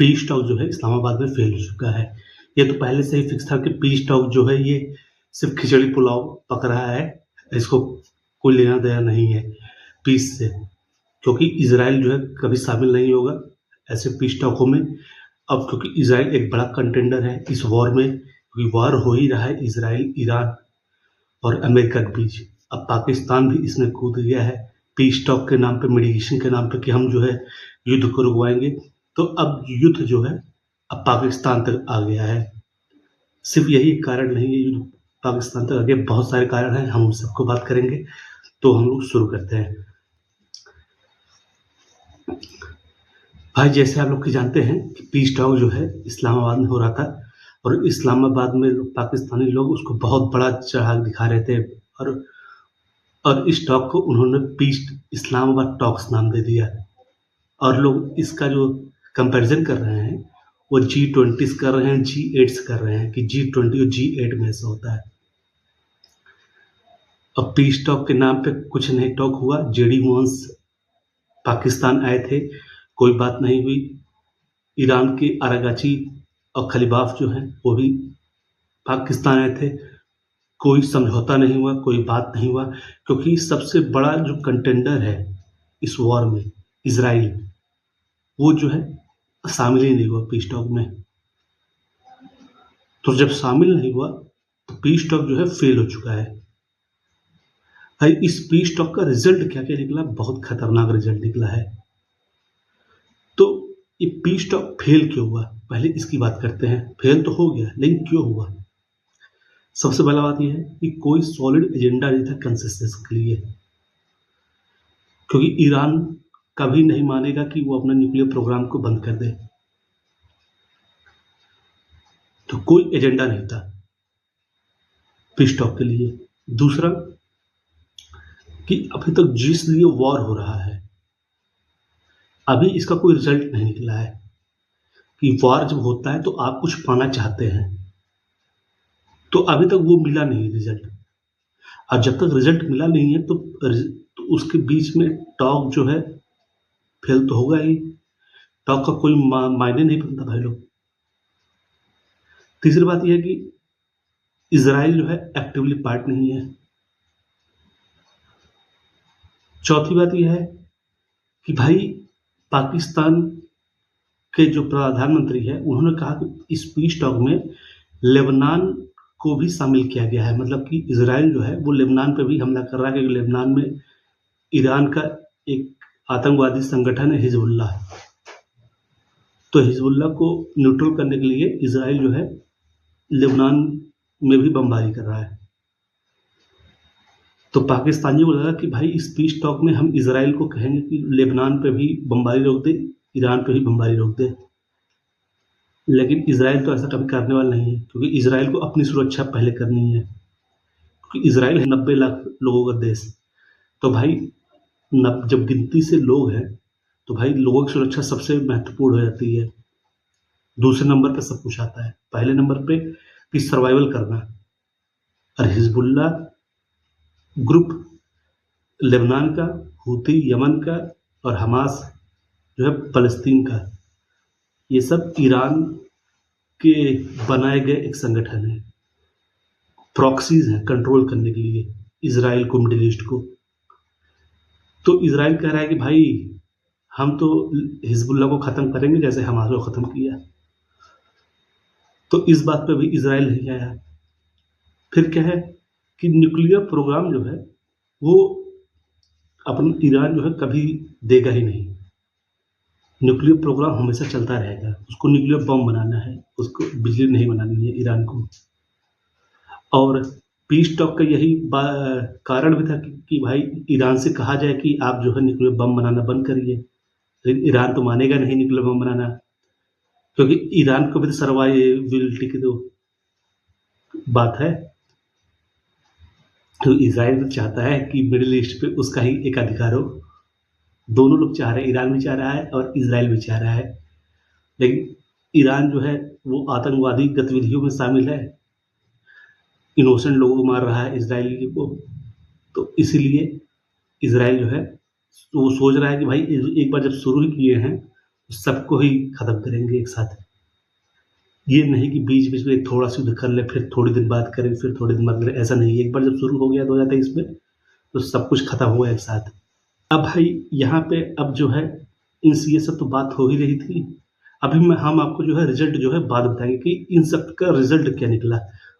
Piece talk जो है इस्लामाबाद में फेल हो चुका है। ये तो पहले से ही फिक्स था कि पीस टॉक जो है ये सिर्फ खिचड़ी पुलाव पक रहा है, इसको कोई लेना देना नहीं है पीस से, क्योंकि इजराइल जो है कभी शामिल नहीं होगा ऐसे पीस टॉकों में। अब क्योंकि इजराइल एक बड़ा कंटेंडर है इस वॉर में, क्योंकि वॉर हो ही रहा है इजराइल ईरान और अमेरिका के बीच। अब पाकिस्तान भी इसमें कूद गया है पीस टॉक के नाम पे, मेडिएशन के नाम पे कि हम जो है युद्ध को रुकवाएंगे। तो अब युद्ध जो है अब पाकिस्तान तक आ गया है। सिर्फ यही कारण नहीं है युद्ध पाकिस्तान तक आ गया, बहुत सारे कारण हैं, हम सबको बात करेंगे। तो हम लोग शुरू करते हैं। भाई जैसे आप लोग की जानते हैं कि पीस टॉक जो है इस्लामाबाद में हो रहा था, और इस्लामाबाद में पाकिस्तानी लोग उसको बहुत बड़ा चढ़ाक दिखा रहे थे, और इस टॉक को उन्होंने पीस इस्लामाबाद टॉक्स नाम दे दिया। और लोग इसका जो कंपैरिजन कर रहे हैं वो G20 कर रहे हैं, G8 कर रहे हैं कि G20 और G8 में ऐसा होता है। अब पीस टॉक के नाम पे कुछ नहीं टॉक हुआ। JD वॉन्स पाकिस्तान आए थे, कोई बात नहीं हुई। ईरान के अरागाची और खलीबाफ जो हैं वो भी पाकिस्तान आए थे, कोई समझौता नहीं हुआ, कोई बात नहीं हुआ, क्योंकि सबसे बड़ा जो कंटेंडर है इस वॉर में इजराइल, वो जो है शामिल ही नहीं हुआ पीस टॉक में। तो जब शामिल नहीं हुआ तो पीस टॉक जो है फेल हो चुका है। भाई इस पीस टॉक का रिजल्ट क्या क्या निकला, बहुत खतरनाक रिजल्ट निकला है। तो ये पीस टॉक फेल क्यों हुआ, पहले इसकी बात करते हैं। फेल तो हो गया, लेकिन क्यों हुआ? सबसे पहला बात यह है कि कोई सॉलिड एजेंडा नहीं था कंसेंसस के लिए, क्योंकि ईरान कभी नहीं मानेगा कि वो अपना न्यूक्लियर प्रोग्राम को बंद कर दे। तो कोई एजेंडा नहीं था पीस टॉक के लिए। दूसरा कि अभी तक जिस लिए वॉर हो रहा है, अभी इसका कोई रिजल्ट नहीं निकला है। कि वॉर जब होता है तो आप कुछ पाना चाहते हैं, तो अभी तक वो मिला नहीं रिजल्ट। और जब तक रिजल्ट मिला नहीं है तो उसके बीच में टॉक जो है फेल तो होगा ही। टॉक का कोई मायने नहीं बनता भाई लोग। तीसरी बात यह है कि इजराइल जो है एक्टिवली पार्ट नहीं है। चौथी बात यह है कि भाई पाकिस्तान के जो प्रधानमंत्री है उन्होंने कहा कि इस पीस टॉक में लेबनान को भी शामिल किया गया है। मतलब कि इजराइल जो है वो लेबनान पे भी हमला कर रहा है, क्योंकि लेबनान में ईरान का एक आतंकवादी संगठन है हिजबुल्ला। तो हिजबुल्ला को न्यूट्रल करने के लिए इजराइल जो है लेबनान में भी बमबारी कर रहा है। तो पाकिस्तानियों को लगा कि भाई इस पीस टॉक में हम इजराइल को कहेंगे कि लेबनान पे भी बमबारी रोक दे, ईरान पे भी बमबारी रोक दे। लेकिन इजराइल तो ऐसा कभी करने वाला नहीं है, क्योंकि इजराइल को अपनी सुरक्षा पहले करनी है, क्योंकि इजराइल है 90 लाख लोगों का देश। तो भाई जब गिनती से लोग हैं तो भाई लोगों की सुरक्षा सबसे महत्वपूर्ण हो जाती है। दूसरे नंबर पे सब कुछ आता है, पहले नंबर पे कि सर्वाइवल करना। और हिजबुल्ला ग्रुप लेबनान का, हूती यमन का, और हमास जो है फलस्तीन का, ये सब ईरान के बनाए गए एक संगठन है। प्रॉक्सीज हैं कंट्रोल करने के लिए इजराइल को, मिडिल ईस्ट को। तो इजराइल कह रहा है कि भाई हम तो हिजबुल्ला को खत्म करेंगे जैसे हमास को खत्म किया। तो इस बात पे भी इजराइल नहीं आया। फिर क्या है कि न्यूक्लियर प्रोग्राम जो है वो अपन ईरान जो है कभी देगा ही नहीं। न्यूक्लियर प्रोग्राम हमेशा चलता रहेगा, उसको न्यूक्लियर बम बनाना है, उसको बिजली नहीं बनानी है ईरान को। और पीस टॉक का यही कारण भी था कि भाई ईरान से कहा जाए कि आप जो है न्यूक्लियर बम बनाना बंद करिए, लेकिन ईरान तो मानेगा नहीं न्यूक्लियर बम बनाना, क्योंकि ईरान को भी तो सर्वाइवलिटी की तो बात है। तो इजराइल तो चाहता है कि मिडिल ईस्ट पे उसका ही एक अधिकार हो। दोनों लोग चाह रहे हैं, ईरान भी चाह रहा है और इजराइल भी चाह रहा है। लेकिन ईरान जो है वो आतंकवादी गतिविधियों में शामिल है, इनोसेंट लोगों को मार रहा है इजराइल को। तो इसीलिए इजराइल जो है तो वो सोच रहा है कि भाई एक बार जब शुरू ही किए हैं सबको ही खत्म करेंगे एक साथ। ये नहीं कि बीच-बीच में थोड़ा-सा युद्ध कर लें, फिर थोड़ी दिन बाद करें, फिर थोड़े दिन बाद करें, ऐसा नहीं है। एक बार जब शुरू हो गया 2023 में, तो सब कुछ खत्म हुआ एक साथ। अब भाई यहाँ पे अब जो है ये सब तो बात हो ही रही थी। अभी हम आपको जो है रिज़ल्ट जो है बाद में बताएँगे कि इन सब का रिज़ल्ट क्या निकला,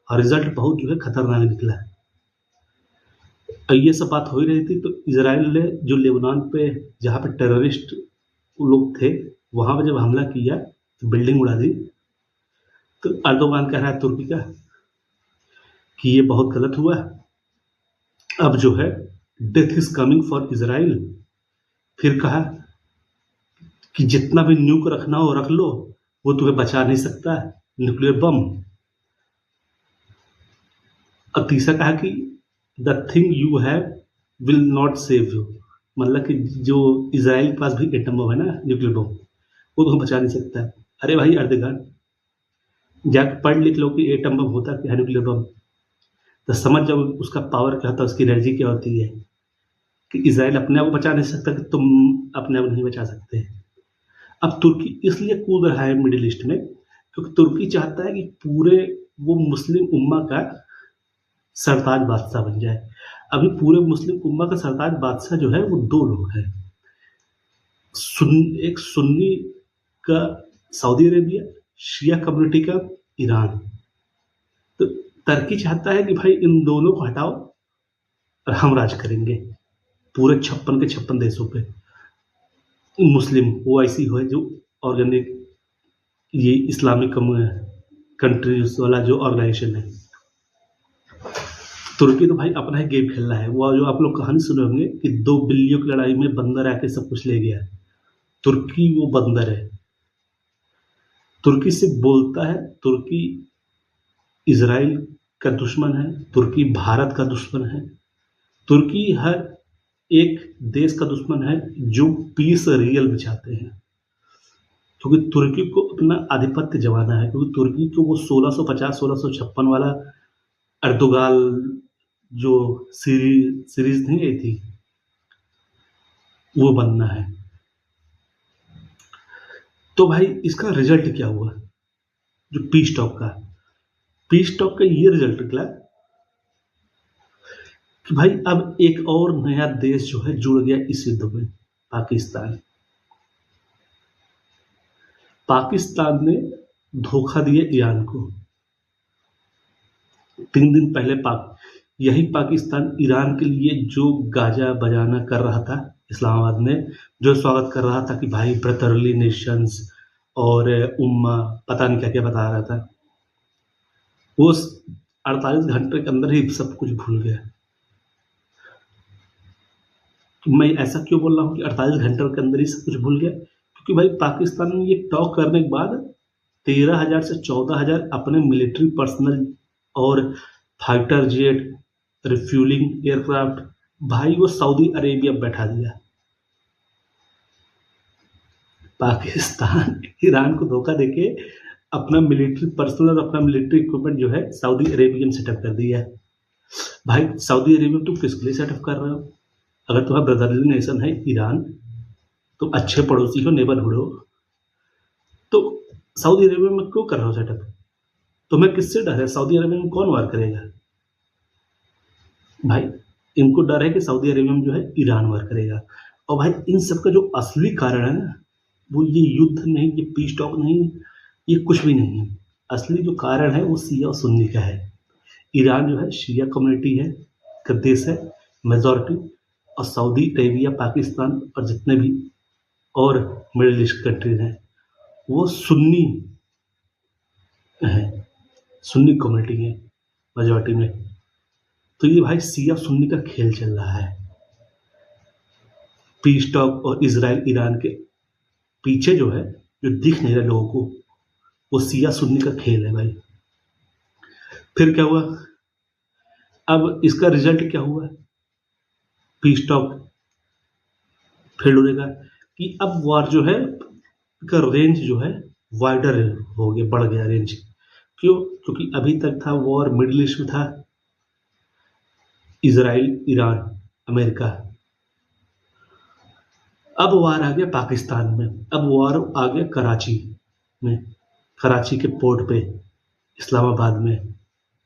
और रिज़ल्ट बहुत जो है खतरनाक निकला। ये सब बात हो ही रही थी, तो इज़राइल ने जो लेबनान पे जहाँ पे टेररिस्ट लोग थे, वहाँ पे जब हमला किया, तो बिल्डिंग उड़ा दी, तो अर्दोगान कह रहा है तुर्की का कि ये बहुत गलत हुआ। अब जो है death is coming for Israel. फिर कहा कि जितना भी न्यूक रखना हो रख लो, वो तुम्हें बचा नहीं सकता, न्यूक्लियर बम। और तीसरा कहा कि the thing you have will not save you, मतलब कि जो इज़राइल के पास भी एटम बम है ना, न्यूक्लियर बम, वो तुम्हें बचा नहीं सकता। अरे भाई अर्दोगान, जाके पढ़ लिख लो कि एटम बम होता क्या है, न्यूक्लियर बम, तो समझ जाओ उसका पावर क्या होता है, उसकी एनर्जी क्या होती है, कि इज़राइल अपने आप को बचा नहीं सकता, कि तुम अपने आप नहीं बचा सकते। अब तुर्की इसलिए कूद रहा है मिडिल ईस्ट में, क्योंकि तुर्की चाहता है कि पूरे वो मुस्लिम उम्मा का सरताज बादशाह बन जाए। अभी पूरे मुस्लिम उम्मा का सरताज बादशाह जो है वो 2 लोग हैं। एक सुन्नी का सऊदी अरेबिया, शिया कम्युनिटी का ईरान। तो तुर्की चाहता है कि भाई इन दोनों को हटाओ और हम राज करेंगे पूरे 56 के 56 देशों पे। मुस्लिम ओआईसी है जो ऑर्गेनिक, ये इस्लामिक कंट्रीज वाला जो ऑर्गेनाइजेशन है। तुर्की तो भाई अपना ही गेम खेल रहा है। वो जो आप लोग कहानी सुने होंगे कि 2 बिल्लियों की लड़ाई में बंदर आके सब कुछ ले गया। तुर्की वो बंदर है। तुर्की सिर्फ बोलता है, तुर्की इज़राइल का दुश्मन है, तुर्की भारत का दुश्मन है, तुर्की हर एक देश का दुश्मन है जो पीस रियल में चाहते हैं। क्योंकि तुर्की को अपना आधिपत्य जमाना है, क्योंकि तुर्की को वो 1650-1656 वाला अर्तुगाल जो सीरीज नहीं आई थी, वो बनना है। तो भाई इसका रिजल्ट क्या हुआ, जो पीस टॉक का ये रिजल्ट निकला कि भाई अब एक और नया देश जो है जुड़ गया इस युद्ध में, पाकिस्तान। पाकिस्तान ने धोखा दिया ईरान को। 3 दिन पहले यही पाकिस्तान ईरान के लिए जो गाजा बजाना कर रहा था, इस्लामाबाद में जो स्वागत कर रहा था कि भाई ब्रदरली नेशंस और उम्मा, पता नहीं क्या क्या बता रहा था, वो 48 घंटे के अंदर ही सब कुछ भूल गया। तो मैं ऐसा क्यों बोल रहा हूँ कि 48 घंटे के अंदर ही सब कुछ भूल गया, क्योंकि भाई पाकिस्तान ने ये टॉक करने के बाद 13,000 से 14,000 अपने मिलिट्री पर्सनल और फाइटर जेट, रिफ्यूलिंग एयरक्राफ्ट, भाई वो सऊदी अरेबिया बैठा दिया। पाकिस्तान ईरान को धोखा देके अपना मिलिट्री पर्सनल और अपना मिलिट्री इक्विपमेंट जो है सऊदी अरेबिया में सेटअप कर दिया है। भाई सऊदी अरेबिया में तुम किसके लिए सेटअप कर रहे हो? अगर तुम्हारा ब्रदरली नेशन है ईरान, तुम अच्छे पड़ोसी हो, नेबरहुड हो, तो सऊदी अरेबिया में क्यों कर रहे हो सेटअप? तुम्हें किससे डर है? सऊदी अरेबिया में कौन वार करेगा? भाई इनको डर है कि सऊदी अरेबिया में जो है ईरान वार करेगा। और भाई इन सब का जो असली कारण है ना, वो ये युद्ध नहीं, ये पीस टॉक नहीं, ये कुछ भी नहीं है। असली जो कारण है वो शिया और सुन्नी का है। ईरान जो है शिया कम्युनिटी है का देश है, मेजॉरिटी, और सऊदी अरेबिया, पाकिस्तान और जितने भी और मिडिल ईस्ट कंट्रीज हैं वो सुन्नी है, सुन्नी कम्युनिटी है मेजॉरिटी में। तो ये भाई शिया सुन्नी का खेल चल रहा है। पीस टॉक और इजराइल ईरान के पीछे जो है, जो दिख नहीं रहा लोगों को, वो शिया सुन्नी का खेल है भाई। फिर क्या हुआ? अब इसका रिजल्ट क्या हुआ? पीस टॉक फेल होने का, कि अब वार जो है का रेंज जो है वाइडर हो गया, बढ़ गया रेंज। क्यों? क्योंकि अभी तक था वॉर मिडिल ईस्ट में था, इजराइल, ईरान, अमेरिका। अब वार आ गया पाकिस्तान में, अब वार आ गया कराची में, कराची के पोर्ट पे, इस्लामाबाद में,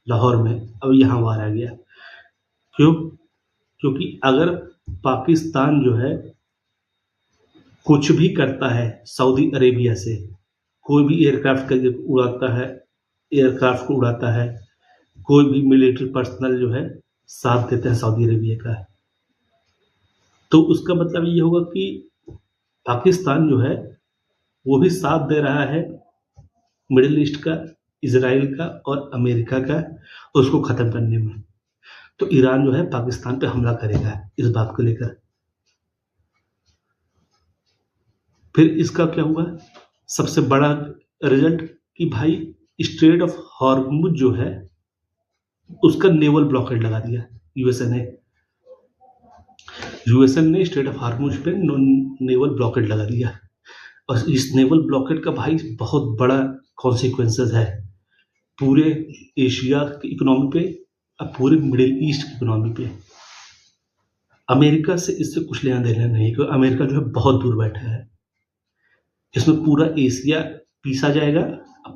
लाहौर में, अब यहाँ वार आ गया। क्यों? क्योंकि अगर पाकिस्तान जो है कुछ भी करता है सऊदी अरेबिया से, कोई भी एयरक्राफ्ट का उड़ाता है, एयरक्राफ्ट को उड़ाता है, कोई भी मिलिट्री पर्सनल जो है साथ देता है सऊदी अरेबिया का, तो उसका मतलब ये होगा कि पाकिस्तान जो है वो भी साथ दे रहा है मिडिल ईस्ट का, इजराइल का और अमेरिका का, उसको ख़त्म करने में। तो ईरान जो है पाकिस्तान पे हमला करेगा इस बात को लेकर। फिर इसका क्या हुआ, सबसे बड़ा रिजल्ट कि भाई स्ट्रेट ऑफ हॉर्मुज जो है उसका नेवल ब्लॉकेड लगा दिया यूएसए ने। यूएसए ने स्ट्रेट ऑफ हॉर्मुज पे नेवल ब्लॉकेड लगा दिया, और इस नेवल ब्लॉकेड का भाई बहुत बड़ा कॉन्सिक्वेंसेस है पूरे एशिया की इकोनॉमी पे और पूरे मिडिल ईस्ट की इकोनॉमी पे। अमेरिका से इससे कुछ लेना देना नहीं, क्योंकि अमेरिका जो है बहुत दूर बैठा है। इसमें पूरा एशिया पीसा जाएगा,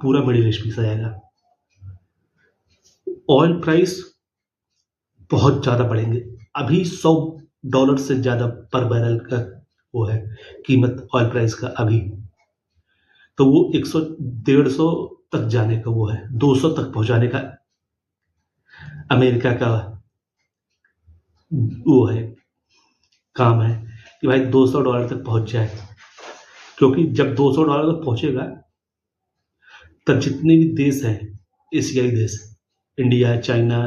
पूरा मिडिल ईस्ट पीसा जाएगा। ऑयल प्राइस बहुत ज़्यादा बढ़ेंगे, अभी $100 से ज़्यादा पर बैरल का वो है कीमत ऑयल प्राइस का अभी, तो वो 100-150 तक जाने का वो है, 200 तक पहुंचाने का अमेरिका का वो है, काम है कि भाई $200 तक पहुंच जाए। क्योंकि जब $200 तक पहुंचेगा तब जितने भी देश हैं एशियाई देश, India, China,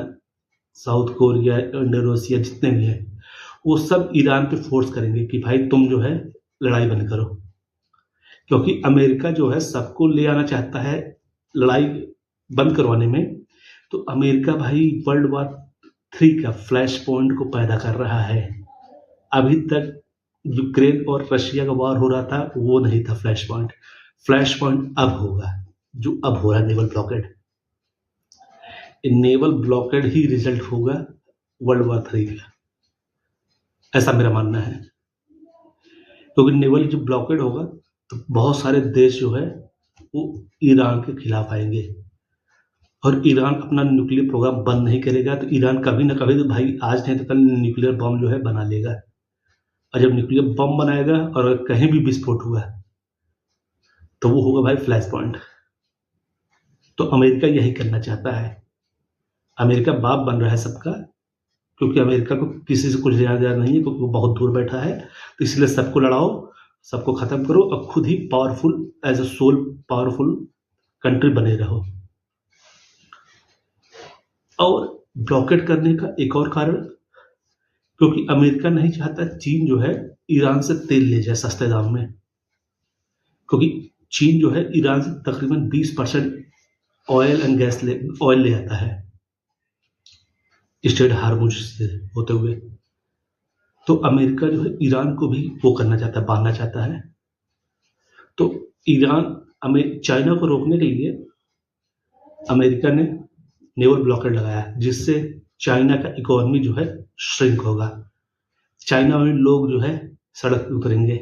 south Korea, Indonesia, जितने भी हैं, वो सब ईरान पे फोर्स करेंगे कि भाई तुम जो है लड़ाई बंद करो। क्योंकि अमेरिका जो है सबको ले आना चाहता है लड़ाई बंद करवाने में, तो अमेरिका भाई वर्ल्ड वॉर 3 का फ्लैश पॉइंट को पैदा कर रहा है। अभी तक यूक्रेन और रशिया का वॉर हो रहा था, वो नहीं था फ्लैश पॉइंट। फ्लैश पॉइंट अब होगा, जो अब हो रहा है नेवल ब्लॉकेड। नेवल ब्लॉकेड ही रिजल्ट होगा वर्ल्ड वॉर 3 का, ऐसा मेरा मानना है। क्योंकि नेवल जब ब्लॉकेड होगा तो बहुत सारे देश जो है वो ईरान के खिलाफ आएंगे, और ईरान अपना न्यूक्लियर प्रोग्राम बंद नहीं करेगा, तो ईरान कभी ना कभी तो भाई आज नहीं तो कल न्यूक्लियर बम जो है बना लेगा। और जब न्यूक्लियर बम बनाएगा और अगर कहीं भी विस्फोट हुआ तो वो होगा भाई फ्लैश पॉइंट। तो अमेरिका यही करना चाहता है, अमेरिका बाप बन रहा है सबका, क्योंकि अमेरिका को किसी से कुछ लेना देना नहीं है, क्योंकि वो बहुत दूर बैठा है। तो इसलिए सबको लड़ाओ, सबको खत्म करो, और खुद ही powerful as a sole powerful country बने रहो। और ब्लॉकेट करने का एक और कारण, क्योंकि अमेरिका नहीं चाहता चीन जो है ईरान से तेल ले जाए सस्ते दाम में, क्योंकि चीन जो है ईरान से तकरीबन 20% ऑयल एंड गैस ऑयल ले आता है स्ट्रेट हार्मुज से होते हुए। तो अमेरिका जो है ईरान को भी वो करना चाहता है, बांधना चाहता है। तो ईरान चाइना को रोकने के लिए अमेरिका ने नेवल ब्लॉकेड लगाया, जिससे चाइना का इकोनॉमी जो है श्रिंक होगा, चाइना में लोग जो है सड़क पे उतरेंगे।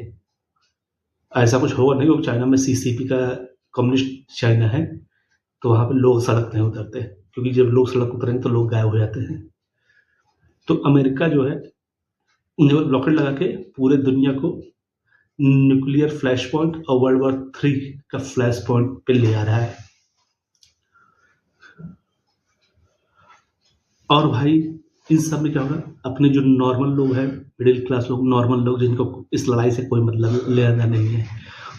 ऐसा कुछ होगा नहीं, क्योंकि चाइना में सीसीपी का कम्युनिस्ट चाइना है, तो वहाँ पे लोग सड़क नहीं उतरते, क्योंकि जब लोग सड़क उतरेंगे तो लोग गायब हो जाते हैं। तो अमेरिका जो है नेवल ब्लॉकेड लगा के पूरे दुनिया को न्यूक्लियर फ्लैश पॉइंट और वर्ल्ड वॉर 3 का फ्लैश पॉइंट पे ले आ रहा है। और भाई इन सब में क्या होगा, अपने जो नॉर्मल लोग हैं, मिडिल क्लास लोग, नॉर्मल लोग जिनको इस लड़ाई से कोई मतलब लेना नहीं है,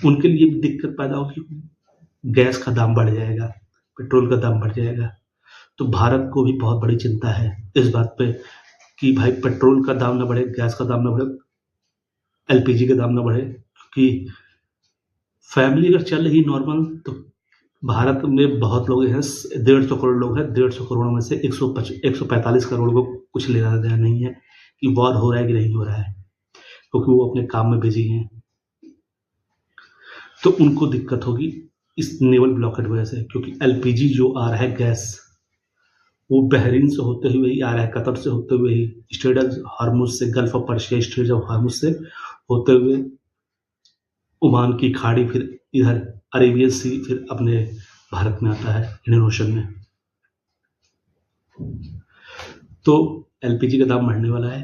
उनके लिए भी दिक्कत पैदा होगी। गैस का दाम बढ़ जाएगा, पेट्रोल का दाम बढ़ जाएगा। तो भारत को भी बहुत बड़ी चिंता है इस बात पे कि भाई पेट्रोल का दाम ना बढ़े, गैस का दाम ना बढ़े, एलपीजी का दाम ना बढ़े। क्योंकि फैमिली अगर चल रही नॉर्मल, तो भारत में बहुत लोग हैं, 150 करोड़ लोग हैं, 150 करोड़ में से 145 करोड़ को कुछ लेना देना नहीं है कि वॉर हो रहा है कि नहीं हो रहा है, क्योंकि वो अपने काम में बिजी हैं। तो उनको दिक्कत होगी इस नेवल ब्लॉकेट वजह से, क्योंकि एलपीजी जो आ रहा है गैस, वो बहरीन से होते हुए ही आ रहा है, कतर से होते हुए ही, स्ट्रेट ऑफ हॉर्मुज से, gulf of Persia straight of Hormuz से होते हुए ओमान की खाड़ी, फिर इधर अरेबियन सी, फिर अपने भारत में आता है इंडियन ओशन में। तो एलपीजी का दाम बढ़ने वाला है,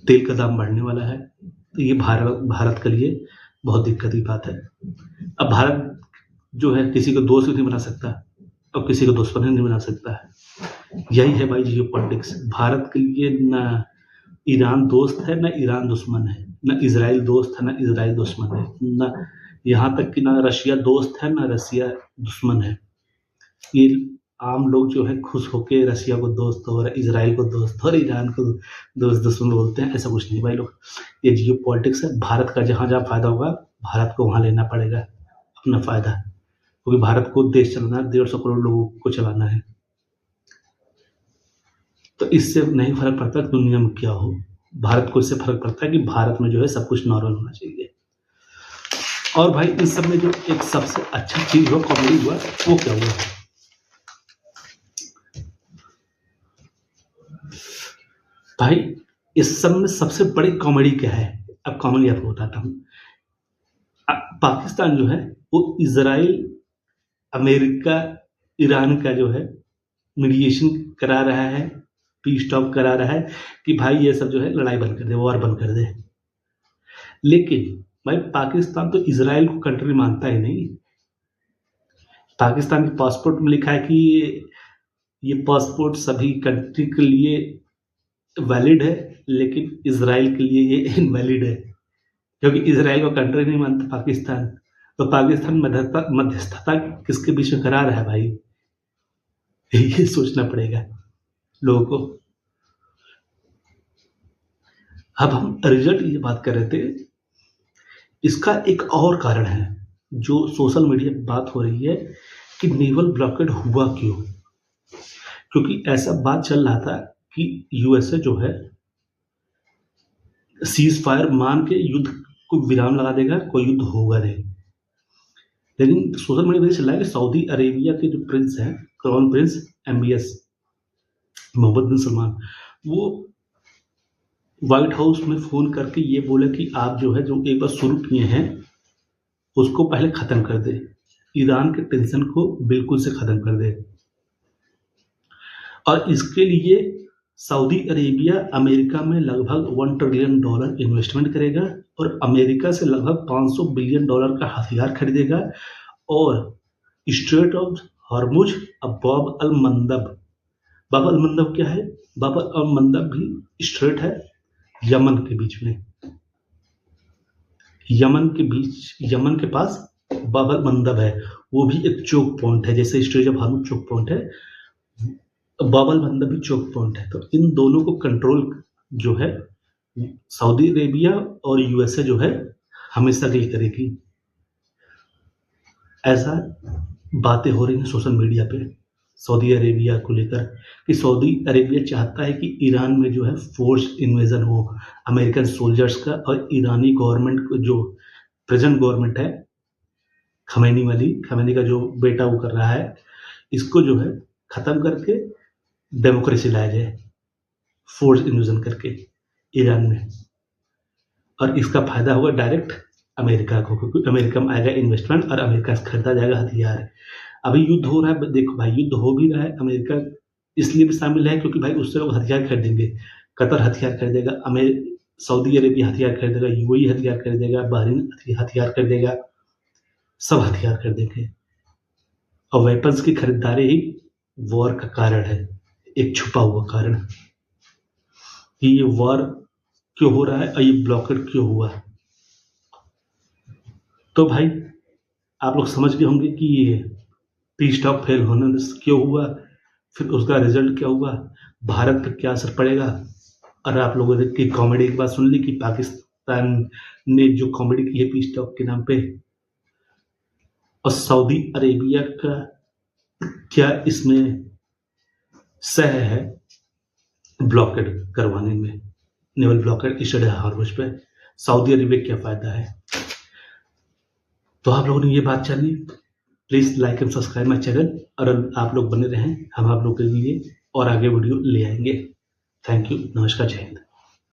तेल का दाम बढ़ने वाला है, तो ये भारत के लिए बहुत दिक्कत की बात है। अब भारत जो है किसी को दोस्त नहीं बना सकता और किसी को दुश्मन नहीं बना सकता है। यही है भाई जियो पॉलिटिक्स। भारत के लिए ना ईरान दोस्त है, ना ईरान दुश्मन है, ना इजराइल दोस्त है, ना इजराइल दुश्मन है, ना यहाँ तक कि ना रशिया दोस्त है, ना रशिया दुश्मन है। ये आम लोग जो है खुश होके रशिया को दोस्त और इजराइल को दोस्त और ईरान को दोस्त दुश्मन बोलते हैं। ऐसा कुछ नहीं भाई लोग, ये जियो पॉलिटिक्स है। भारत का जहाँ जहाँ फायदा होगा भारत को वहाँ लेना पड़ेगा अपना फायदा, क्योंकि भारत को देश चलाना है, 150 करोड़ लोगों को चलाना है। तो इससे नहीं फर्क पड़ता कि दुनिया में क्या हो, भारत को इससे फर्क पड़ता है कि भारत में जो है सब कुछ नॉर्मल होना चाहिए। और भाई इस सब में जो एक सबसे अच्छा चीज हुआ, कॉमेडी हुआ, वो क्या हुआ भाई? इस सब में सबसे बड़ी कॉमेडी क्या है? अब कॉमेडी आपको बताता हूँ। पाकिस्तान जो है वो इजराइल, अमेरिका, ईरान का जो है मीडिएशन करा रहा है, पीस टॉक करा रहा है कि भाई ये सब जो है लड़ाई बंद कर दे, वॉर बंद कर दे। लेकिन भाई पाकिस्तान तो इजराइल को कंट्री मानता ही नहीं। पाकिस्तान के पासपोर्ट में लिखा है कि ये पासपोर्ट सभी कंट्री के लिए वैलिड है, लेकिन इजराइल के लिए ये इनवैलिड है, क्योंकि इजराइल को कंट्री नहीं मानता पाकिस्तान। तो पाकिस्तान मध्यस्थता किसके बीच में करा रहा है भाई? ये सोचना पड़ेगा लोगों को। अब हम रिजल्ट ये बात कर रहे थे, इसका एक और कारण है जो सोशल मीडिया पे बात हो रही है कि नेवल ब्लॉकेड हुआ क्यों? क्योंकि ऐसा बात चल रहा था कि यूएसए जो है सीज फायर मान के युद्ध को विराम लगा देगा, कोई युद्ध होगा नहीं। लेकिन सोशल मीडिया पे चल रहा है कि सऊदी अरेबिया के जो प्रिंस हैं, क्राउन प्रिंस MBS मोहम्मद बिन सलमान, वो व्हाइट हाउस में फोन करके ये बोले कि आप जो है जो एक बार शुरू किए हैं उसको पहले खत्म कर दे, ईरान के टेंशन को बिल्कुल से खत्म कर दे। और इसके लिए सऊदी अरेबिया अमेरिका में लगभग $1 ट्रिलियन इन्वेस्टमेंट करेगा और अमेरिका से लगभग $500 बिलियन का हथियार खरीदेगा। और स्ट्रेट ऑफ हॉर्मुज, बाब अल मंदब, बाब अल मंदब क्या है? बाब अल मंदब भी स्ट्रेट है यमन के बीच में, यमन के पास बाब अल मंदब है, वो भी एक चोक पॉइंट है, जैसे Strait of Hormuz choke point है, बाब अल मंदब भी चोक पॉइंट है। तो इन दोनों को कंट्रोल जो है सऊदी अरेबिया और यूएसए जो है हमेशा के लिए करेगी। ऐसा बातें हो रही हैं सोशल मीडिया पे सऊदी अरेबिया को लेकर कि सऊदी अरेबिया चाहता है कि ईरान में जो है फोर्स इन्वेजन हो अमेरिकन सोल्जर्स का, और ईरानी गवर्नमेंट को, जो प्रेजेंट गवर्नमेंट है खमैनी का जो बेटा वो कर रहा है, इसको जो है खत्म करके डेमोक्रेसी लाया जाए फोर्स इन्वेजन करके ईरान में। और इसका फायदा होगा डायरेक्ट अमेरिका को, क्योंकि अमेरिका में आएगा इन्वेस्टमेंट और अमेरिका से खरीदा जाएगा हथियार। अभी युद्ध हो रहा है, देखो भाई युद्ध हो भी रहा है, अमेरिका इसलिए भी शामिल है क्योंकि भाई उससे लोग हथियार खरीदेंगे। कतर हथियार खरीदेगा, सऊदी अरेबिया हथियार खरीदेगा, UAE हथियार खरीदेगा, बहरीन हथियार खरीदेगा, सब हथियार खरीदेंगे। और वेपन्स की खरीदारी ही वॉर का कारण है, एक छुपा हुआ कारण कि ये वॉर क्यों हो रहा है और ये ब्लॉकेड क्यों हुआ। तो भाई आप लोग समझ गए होंगे कि ये पीस टॉक फेल होने से क्यों हुआ, फिर उसका रिजल्ट क्या हुआ, भारत पर क्या असर पड़ेगा। और आप लोगों ने की कॉमेडी की बात सुन ली कि पाकिस्तान ने जो कॉमेडी की है पीस टॉक के नाम पे, और सऊदी अरेबिया का क्या इसमें सह है ब्लॉकेड करवाने में, नेवल ब्लॉकेड स्टेट हॉर्मुज पे सऊदी अरेबिया क्या फायदा है। तो आप लोगों ने ये बात जानी, please like and subscribe my channel, और आप लोग बने रहें, हम आप लोग के लिए और आगे वीडियो ले आएंगे। थैंक यू, नमस्कार, जय हिंद।